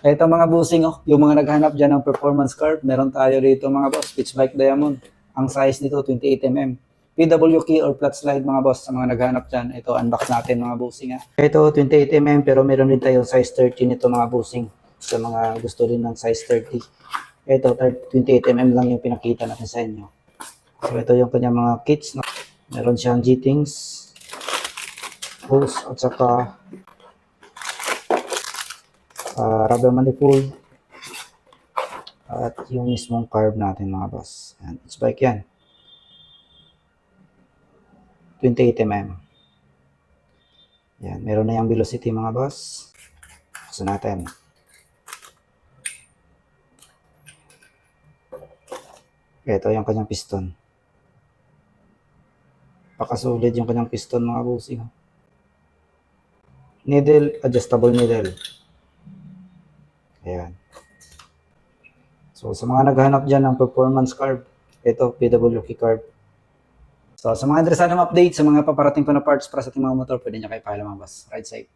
Ito mga bossing, oh, yung mga naghanap dyan ng performance curve, meron tayo dito mga boss, pitch bike diamond. Ang size nito 28mm. PW key or flat slide mga boss, sa mga naghanap dyan. Ito, unbox natin mga bossing. Ha. Ito 28mm pero meron din tayo size 30 nito mga bossing. Sa mga gusto din ng size 30. Ito 28mm lang yung pinakita natin sa inyo. So ito yung kanyang mga kits. No? Meron siyang G-Tings, hose at saka rubber manifold at yung mismong carb natin mga boss. Yan, it's bike yan. 28mm. Yan, meron na yung velocity mga boss. Gusto natin. Ito yung kanyang piston. Pakasulit yung kanyang piston mga bossing. Needle, adjustable needle. Ayan. So, sa mga naghahanap dyan ng performance carb, ito, PWK carb. So, sa mga interesadong update, sa mga paparating pa na parts para sa ating mga motor, pwede nyo kayo pahila mga boss. Ride safe.